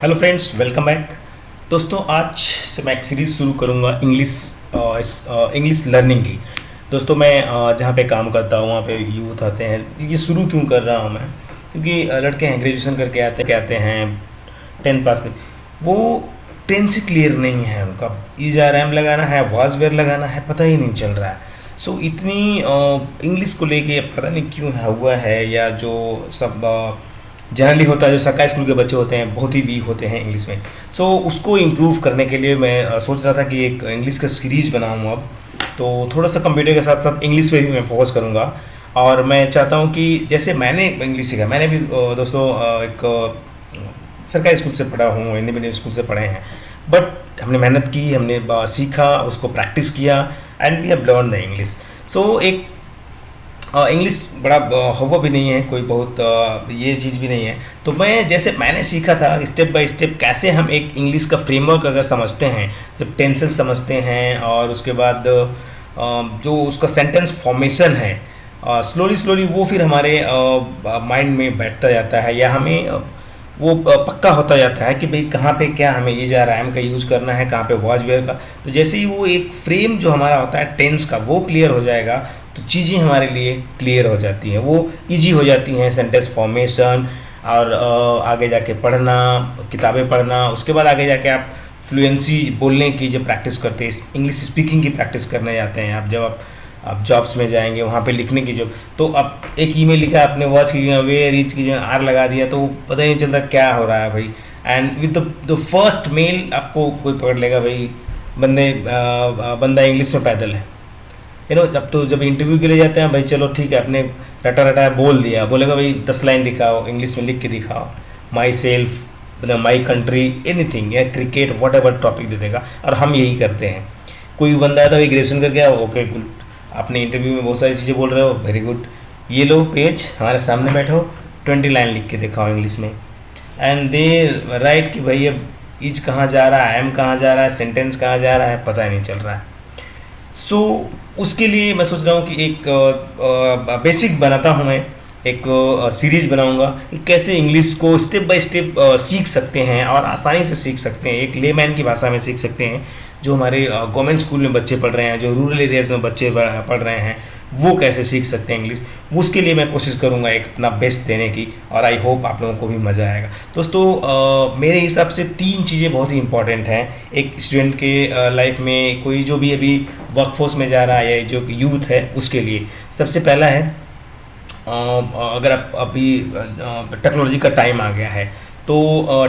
Hello friends, welcome back. दोस्तों, आज से मैं एक सीरीज़ शुरू करूंगा इंग्लिश लर्निंग की। दोस्तों, मैं जहाँ पे काम करता हूँ वहाँ पे यूथ आते हैं। ये शुरू क्यों कर रहा हूँ मैं? क्योंकि लड़के हैं, ग्रेजुएशन करके आते हैं, 10th पास कर, वो 10 से क्लियर नहीं है। उनका ईज आर एम लगाना है, वाज वेयर लगाना है, पता ही नहीं चल रहा है। सो इतनी इंग्लिश को लेके पता नहीं क्यों हुआ है, या जो सब जनरली होता है, जो सरकारी स्कूल के बच्चे होते हैं बहुत ही वीक होते हैं इंग्लिश में। सो उसको इम्प्रूव करने के लिए मैं सोच रहा था कि एक इंग्लिश का सीरीज बनाऊँ अब। तो थोड़ा सा कंप्यूटर के साथ साथ इंग्लिश पे भी मैं फोकस करूँगा। और मैं चाहता हूँ कि जैसे मैंने इंग्लिश सीखा, मैंने भी दोस्तों एक सरकारी स्कूल से पढ़ा हूँ, हिंदी मीडियम स्कूल से पढ़े हैं। बट हमने मेहनत की, हमने सीखा, उसको प्रैक्टिस किया, and we have learn the English. So एक इंग्लिश बड़ा हुआ भी नहीं है, कोई बहुत ये चीज़ भी नहीं है। तो मैं जैसे मैंने सीखा था स्टेप बाय स्टेप, कैसे हम एक इंग्लिश का फ्रेमवर्क अगर समझते हैं, जब टेंसेस समझते हैं, और उसके बाद जो उसका सेंटेंस फॉर्मेशन है, स्लोली स्लोली वो फिर हमारे माइंड में बैठता जाता है, या हमें वो पक्का होता जाता है कि भाई कहाँ पे क्या हमें ये जा रहा है, का यूज़ करना है, कहाँ पे वॉज वेयर का। तो जैसे ही वो एक फ्रेम जो हमारा होता है टेंस का, वो क्लियर हो जाएगा, तो चीज़ें हमारे लिए क्लियर हो जाती हैं, वो इजी हो जाती हैं, सेंटेंस फॉर्मेशन, और आगे जाके पढ़ना, किताबें पढ़ना। उसके बाद आगे जाके आप फ्लुएंसी बोलने की जब प्रैक्टिस करते हैं, इंग्लिश स्पीकिंग की प्रैक्टिस करने जाते हैं, आप जब आप जॉब्स में जाएंगे वहाँ पे लिखने की, जो तो अब एक ईमेल लिखा आपने, वॉच की जगह वे, रीच की जगह आर लगा दिया, तो पता ही नहीं चलता क्या हो रहा है भाई। And with the first mail आपको कोई पकड़ लेगा भाई, बंदा इंग्लिश में पैदल है। जब तो जब इंटरव्यू के लिए जाते हैं, भाई चलो ठीक है, आपने रटा रटा बोल दिया, बोलेगा भाई 10 लाइन दिखाओ, इंग्लिश में लिख के दिखाओ, my self, my country, anything, या क्रिकेट, वट एवर टॉपिक दे देगा, और हम यही करते हैं। कोई बंदा आता है भाई ग्रेजुएशन करके आओ, ओके गुड, आपने इंटरव्यू में बहुत सारी चीज़ें बोल रहे हो, वेरी गुड, ये लो पेज हमारे सामने बैठो, 20 लाइन लिख के दिखाओ इंग्लिश में। एंड दे राइट कि भाई अब इज कहाँ जा रहा है, एम कहाँ जा रहा है, सेंटेंस कहाँ जा रहा है, पता ही नहीं चल रहा है। सो उसके लिए मैं सोच रहा हूँ कि एक बेसिक बनाता हूँ मैं, एक सीरीज बनाऊंगा कि कैसे इंग्लिश को स्टेप बाय स्टेप सीख सकते हैं, और आसानी से सीख सकते हैं, एक लेमैन की भाषा में सीख सकते हैं। जो हमारे गवर्नमेंट स्कूल में बच्चे पढ़ रहे हैं, जो रूरल एरियाज में बच्चे पढ़ रहे हैं, वो कैसे सीख सकते हैं इंग्लिश, उसके लिए मैं कोशिश करूंगा एक अपना बेस्ट देने की, और आई होप आप लोगों को भी मज़ा आएगा। दोस्तों, मेरे हिसाब से 3 चीज़ें बहुत ही इंपॉर्टेंट हैं एक स्टूडेंट के लाइफ में, कोई जो भी अभी वर्कफोर्स में जा रहा है, या जो यूथ है उसके लिए। सबसे पहला है, अगर आप अभी टेक्नोलॉजी का टाइम आ गया है, तो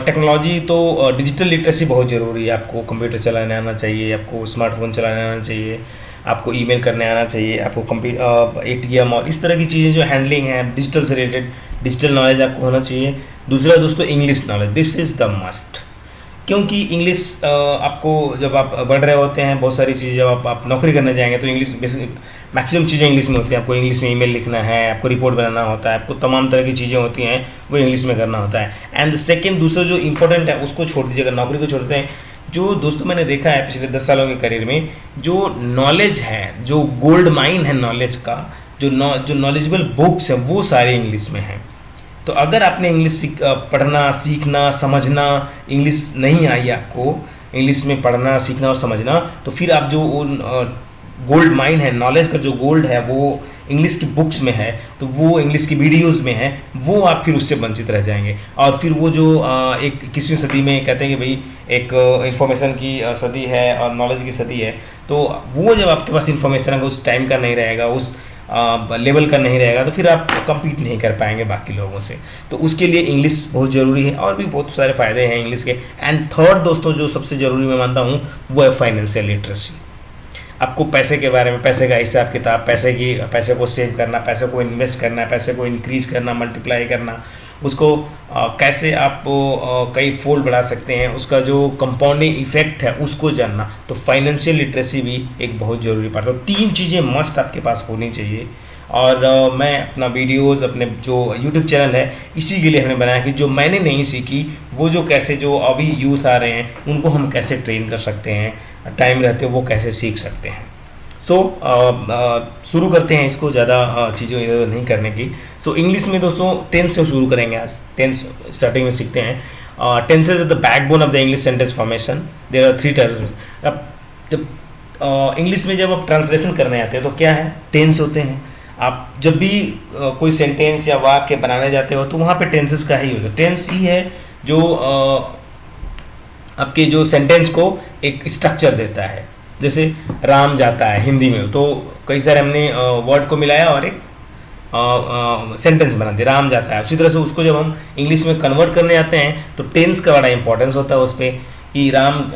टेक्नोलॉजी तो डिजिटल लिटरेसी बहुत ज़रूरी है। आपको कंप्यूटर चलाने आना चाहिए, आपको स्मार्टफोन चलाने आना चाहिए, आपको ईमेल करने आना चाहिए, आपको कंप्यूटर एटीएम और इस तरह की चीज़ें जो हैंडलिंग है डिजिटल से रिलेटेड, डिजिटल नॉलेज आपको होना चाहिए। दूसरा दोस्तों, English knowledge, this is the must. क्योंकि इंग्लिश आपको जब आप बढ़ रहे होते हैं, बहुत सारी चीज़ें, जब आप नौकरी करने जाएंगे तो इंग्लिश मैक्सिमम चीज़ें इंग्लिश में होती हैं। आपको इंग्लिश में ईमेल लिखना है, आपको रिपोर्ट बनाना होता है, आपको तमाम तरह की चीज़ें होती हैं, वो इंग्लिश में करना होता है। एंड सेकेंड, दूसरा जो इंपॉर्टेंट है उसको छोड़ दीजिएगा, नौकरी को छोड़ते हैं। जो दोस्तों मैंने देखा है पिछले 10 सालों के करियर में, जो नॉलेज है, जो गोल्ड माइन है नॉलेज का, जो नॉलेजेबल बुक्स हैं, वो सारे इंग्लिश में हैं। तो अगर आपने इंग्लिश पढ़ना, सीखना, समझना, इंग्लिश नहीं आई आपको, इंग्लिश में पढ़ना, सीखना और समझना, तो फिर आप जो गोल्ड माइन है, नॉलेज का जो गोल्ड है, वो इंग्लिश की बुक्स में है, तो वो इंग्लिश की वीडियोस में है, वो आप फिर उससे वंचित रह जाएंगे। और फिर वो जो एक 21वीं सदी में कहते हैं कि भाई एक इंफॉर्मेशन की सदी है और नॉलेज की सदी है, तो वो जब आपके पास इंफॉर्मेशन उस टाइम का नहीं रहेगा, उस लेवल का नहीं रहेगा, तो फिर आप कम्पीट नहीं कर पाएंगे बाकी लोगों से। तो उसके लिए इंग्लिश बहुत ज़रूरी है, और भी बहुत सारे फ़ायदे हैं इंग्लिश के। एंड थर्ड दोस्तों, जो सबसे ज़रूरी मैं मानता हूँ, वो है फाइनेंशियल लिटरेसी। आपको पैसे के बारे में, पैसे का हिसाब किताब, पैसे को सेव करना, पैसे को इन्वेस्ट करना, पैसे को इंक्रीज करना, मल्टीप्लाई करना, उसको कैसे आप कई फोल्ड बढ़ा सकते हैं, उसका जो कंपाउंडिंग इफेक्ट है उसको जानना। तो फाइनेंशियल लिटरेसी भी एक बहुत ज़रूरी पार्ट है। तो 3 चीज़ें मस्ट आपके पास होनी चाहिए। और मैं अपना वीडियोस, अपने जो यूट्यूब चैनल है, इसी के लिए हमने बनाया कि जो मैंने नहीं सीखी, वो जो कैसे जो अभी यूथ आ रहे हैं उनको हम कैसे ट्रेन कर सकते हैं, टाइम रहते वो कैसे सीख सकते हैं। सो शुरू करते हैं इसको, ज़्यादा चीज़ें इधर नहीं करने की। सो इंग्लिश में दोस्तों 10 से शुरू करेंगे आज, 10 स्टार्टिंग में सीखते हैं। Tenses are the backbone of the English sentence formation. There are three types. अब जब इंग्लिश में जब आप ट्रांसलेशन करने आते हैं तो क्या है, टेंस होते हैं। आप जब भी कोई सेंटेंस या वाक्य बनाने जाते हो तो वहाँ पे टेंसेस का ही होगा। टेंस ही है जो आपके जो सेंटेंस को एक स्ट्रक्चर देता है। जैसे राम जाता है हिंदी में, तो कई सारे हमने वर्ड को मिलाया और एक सेंटेंस बना दिया, राम जाता है। उसी तरह से उसको जब हम इंग्लिश में कन्वर्ट करने आते हैं तो टेंस का बड़ा इंपॉर्टेंस होता है उस पर, कि राम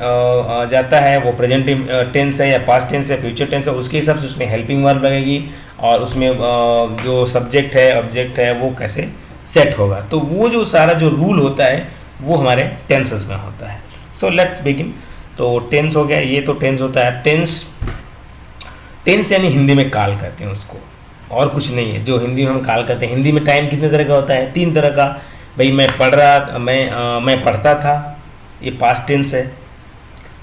जाता है वो प्रेजेंट टेंस है या पास्ट टेंस है, फ्यूचर टेंस है, उसके हिसाब से उसमें हेल्पिंग वर्ब लगेगी और उसमें जो सब्जेक्ट है ऑब्जेक्ट है वो कैसे सेट होगा। तो वो जो सारा जो रूल होता है वो हमारे टेंसेस में होता है। So let's begin. तो टेंस हो गया, ये तो टेंस होता है। टेंस टेंस यानी हिंदी में काल कहते हैं उसको, और कुछ नहीं है जो हिंदी में हम काल करते हैं। हिंदी में टाइम कितने तरह का होता है, 3 तरह का। भाई मैं पढ़ रहा, मैं पढ़ता था, ये पास्ट टेंस है।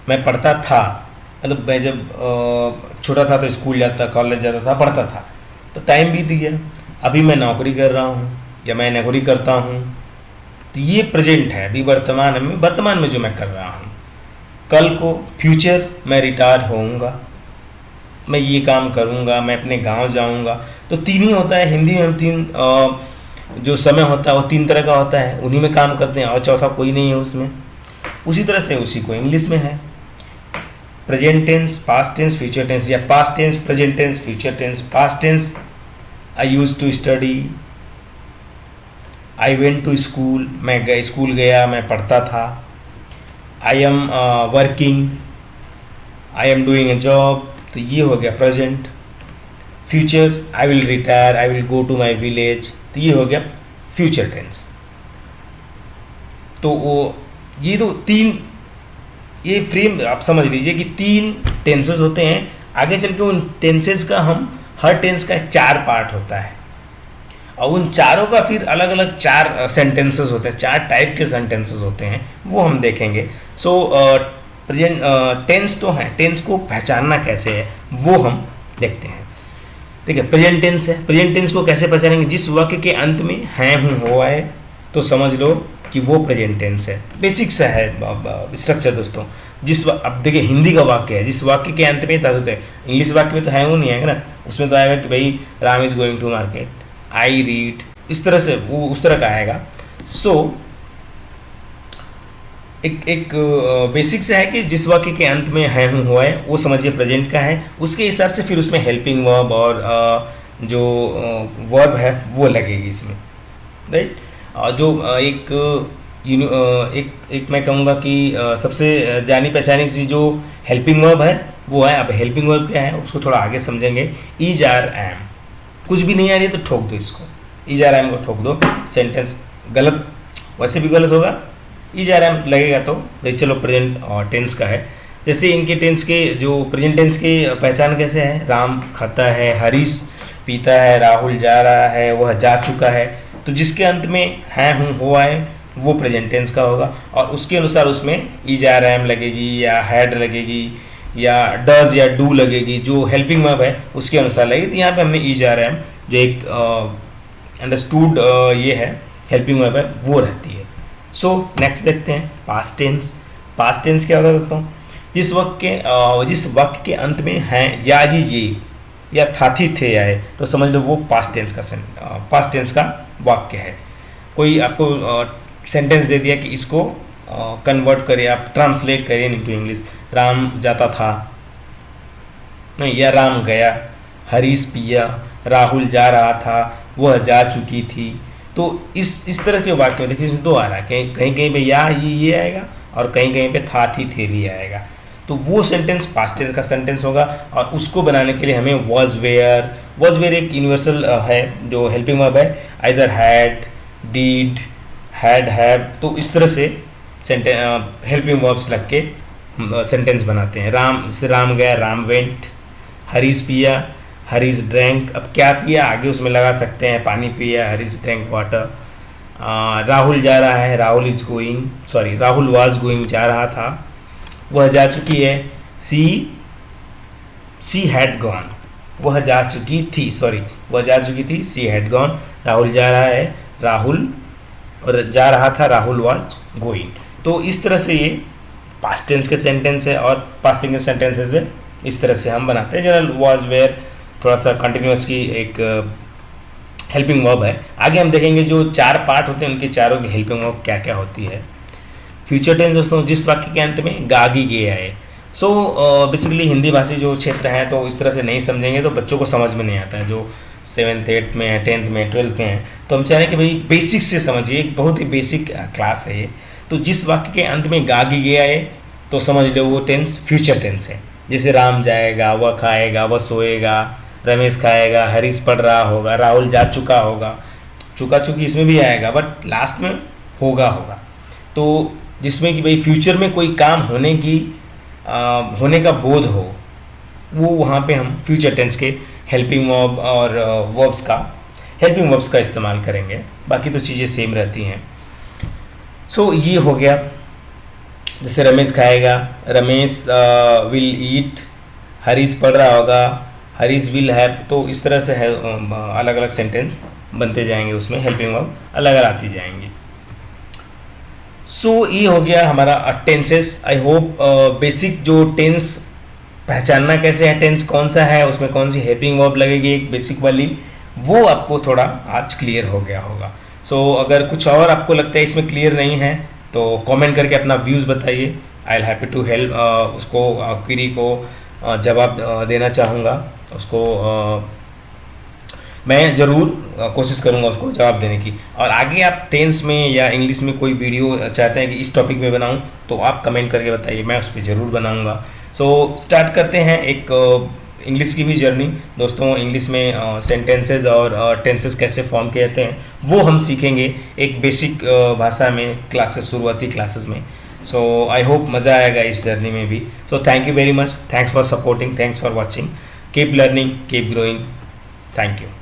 मैं पढ़ता था मतलब मैं जब छोटा था तो स्कूल जाता, कॉलेज जाता था, पढ़ता था, तो टाइम बीत गया। अभी मैं नौकरी कर रहा हूँ या मैं नौकरी करता हूँ, तो ये प्रेजेंट है, अभी वर्तमान में जो मैं कर रहा हूँ। कल को फ्यूचर, मैं रिटायर होऊंगा, मैं ये काम करूँगा, मैं अपने गांव जाऊँगा। तो 3 ही होता है हिंदी में। हम 3 जो समय होता है वो 3 तरह का होता है, उन्हीं में काम करते हैं और चौथा कोई नहीं है उसमें। उसी तरह से उसी को इंग्लिश में है, present tense, past tense, future tense, या past tense, present tense, future tense. Past tense, I use to study, I went to school, मैं स्कूल गया, मैं पढ़ता था। I am working, I am doing a job, तो ये हो गया present. Future, I will retire, I will go to my village, तो ये हो गया फ्यूचर टेंस। तो वो ये तो 3 ये फ्रेम आप समझ लीजिए कि 3 टेंसेस होते हैं। आगे चल के उन टेंसेस का हम हर टेंस का 4 पार्ट होता है और उन चारों का फिर अलग अलग 4 सेंटेंसेस होते हैं, 4 टाइप के सेंटेंसेस होते हैं, वो हम देखेंगे। सो प्रेजेंट टेंस तो है, टेंस को पहचानना कैसे है वो हम देखते हैं। ठीक है, प्रेजेंट टेंस है। प्रेजेंट टेंस को कैसे पहचानेंगे, जिस वाक्य के अंत में है, हूँ, हो, आए, तो समझ लो कि वो प्रेजेंट टेंस है। बेसिक सा है स्ट्रक्चर दोस्तों। अब देखिए हिंदी का वाक्य है, जिस वाक्य के अंत में होते हैं, इंग्लिश वाक्य में तो है वो नहीं आएगा ना, उसमें तो आएगा कि भाई Ram is going to market, I read, इस तरह से वो उस तरह का आएगा। सो एक बेसिक से है कि जिस वाक्य के अंत में है, हूँ, हुआ है, वो समझिए प्रेजेंट का है। उसके हिसाब से फिर उसमें हेल्पिंग वर्ब और जो वर्ब है वो लगेगी इसमें, राइट। जो एक मैं कहूँगा कि सबसे जानी पहचानी सी जो हेल्पिंग वर्ब है वो है। अब हेल्पिंग वर्ब क्या है उसको थोड़ा आगे समझेंगे। इज, आर, एम, कुछ भी नहीं आ रही है तो ठोक दो इसको, इज, आर, एम को ठोक दो। सेंटेंस गलत, वैसे भी गलत होगा, इज, आर, एम लगेगा तो भाई चलो प्रेजेंट टेंस का है। जैसे इनके टेंस के जो प्रेजेंट टेंस की पहचान कैसे है, राम खाता है, हरीश पीता है, राहुल जा रहा है, वह जा चुका है। तो जिसके अंत में है, हूँ, हो, आए, वो प्रेजेंट टेंस का होगा और उसके अनुसार उसमें इज, आर, एम लगेगी या हैड लगेगी या डज या डू लगेगी। जो हेल्पिंग वर्ब है उसके अनुसार लगेगी। तो यहाँ पे हमने इज, आर, एम जो एक अंडरस्टूड ये है हेल्पिंग वर्ब है वो रहती है। सो नेक्स्ट देखते हैं पास्ट टेंस। पास्ट टेंस क्या होता है दोस्तों, जिस वाक्य के अंत में है या ये या था, थी, थे, आए, तो समझ लो वो पास्ट टेंस का वाक्य है। कोई आपको सेंटेंस दे दिया कि इसको कन्वर्ट करिए, आप ट्रांसलेट करिए इनटू इंग्लिश। राम जाता था नहीं, या राम गया, हरीश पिया, राहुल जा रहा था, वह जा चुकी थी। तो इस तरह के वाक्य में देखिए इसमें 2 आ रहा है, कहीं कहीं पे या ये आएगा और कहीं कहीं पे था, थी, थे भी आएगा। तो वो सेंटेंस पास्ट टेंस का सेंटेंस होगा और उसको बनाने के लिए हमें वॉज वेयर एक यूनिवर्सल है जो हेल्पिंग वर्ब है, either had, did, had, have. तो इस तरह से हेल्पिंग वर्ब्स लग के सेंटेंस बनाते हैं। राम गया, राम वेंट, हरीश पिया, हरीश ड्रैंक। अब क्या पिया आगे उसमें लगा सकते हैं, पानी पिया, हरीश ड्रैंक वाटर। राहुल जा रहा है, राहुल वाज गोइंग, जा रहा था, वह जा चुकी है, सी हैड गॉन, वह जा चुकी थी, सी हैड गॉन। राहुल जा रहा है, राहुल और जा रहा था राहुल वाज गोइंग। तो इस तरह से ये पास्ट टेंस के सेंटेंस है और पास्ट टेंस के सेंटेंसेस में इस तरह से हम बनाते हैं। जनरल वाज वेयर थोड़ा सा कंटिन्यूस की एक हेल्पिंग वर्ब है। आगे हम देखेंगे जो 4 पार्ट होते हैं उनके चारों की हेल्पिंग वर्ब क्या क्या होती है। फ्यूचर टेंस दोस्तों, जिस वाक्य के अंत में गागी गे आए। सो बेसिकली हिंदी भाषी जो क्षेत्र हैं तो इस तरह से नहीं समझेंगे तो बच्चों को समझ में नहीं आता है, जो 7th 8th में है, 10th में 12th में है। तो हम चाह रहे हैं कि भाई बेसिक से समझिए, एक बहुत ही बेसिक क्लास है ये। तो जिस वाक्य के अंत में गागी गे आए तो समझ लो वो टेंस फ्यूचर टेंस है। जैसे राम जाएगा, वह खाएगा, वह सोएगा, रमेश खाएगा, हरीश पढ़ रहा होगा, राहुल जा चुका होगा। चुका चुकी इसमें भी आएगा बट लास्ट में होगा होगा। तो जिसमें कि भाई फ्यूचर में कोई काम होने का बोध हो, वो वहाँ पे हम फ्यूचर टेंस के हेल्पिंग वर्ब और हेल्पिंग वर्ब्स का इस्तेमाल करेंगे। बाकी तो चीज़ें सेम रहती हैं। सो ये हो गया। जैसे रमेश खाएगा, रमेश विल ईट, हरीश पढ़ रहा होगा, हरीश विल हैव। तो इस तरह से अलग अलग सेंटेंस बनते जाएंगे, उसमें हेल्पिंग वर्ब अलग अलग आती जाएंगी। सो ये हो गया हमारा टेंसेस। आई होप बेसिक जो टेंस पहचानना कैसे है, टेंस कौन सा है, उसमें कौन सी हेल्पिंग वर्ब लगेगी एक बेसिक वाली, वो आपको थोड़ा आज क्लियर हो गया होगा। सो अगर कुछ और आपको लगता है इसमें क्लियर नहीं है तो कमेंट करके अपना व्यूज़ बताइए। I'll happy to help, उसको क्वेरी को जवाब देना चाहूँगा। उसको मैं ज़रूर कोशिश करूँगा उसको जवाब देने की। और आगे आप टेंस में या इंग्लिश में कोई वीडियो चाहते हैं कि इस टॉपिक में बनाऊँ तो आप कमेंट करके बताइए, मैं उस पर ज़रूर बनाऊँगा। सो स्टार्ट करते हैं एक इंग्लिश की भी जर्नी दोस्तों। इंग्लिश में सेंटेंसेस और टेंसेस कैसे फॉर्म किए जाते हैं वो हम सीखेंगे एक बेसिक भाषा में क्लासेस, शुरुआती क्लासेस में। सो आई होप मज़ा आएगा इस जर्नी में भी। So thank you very much, thanks for supporting, thanks for watching, keep learning, keep growing, thank you.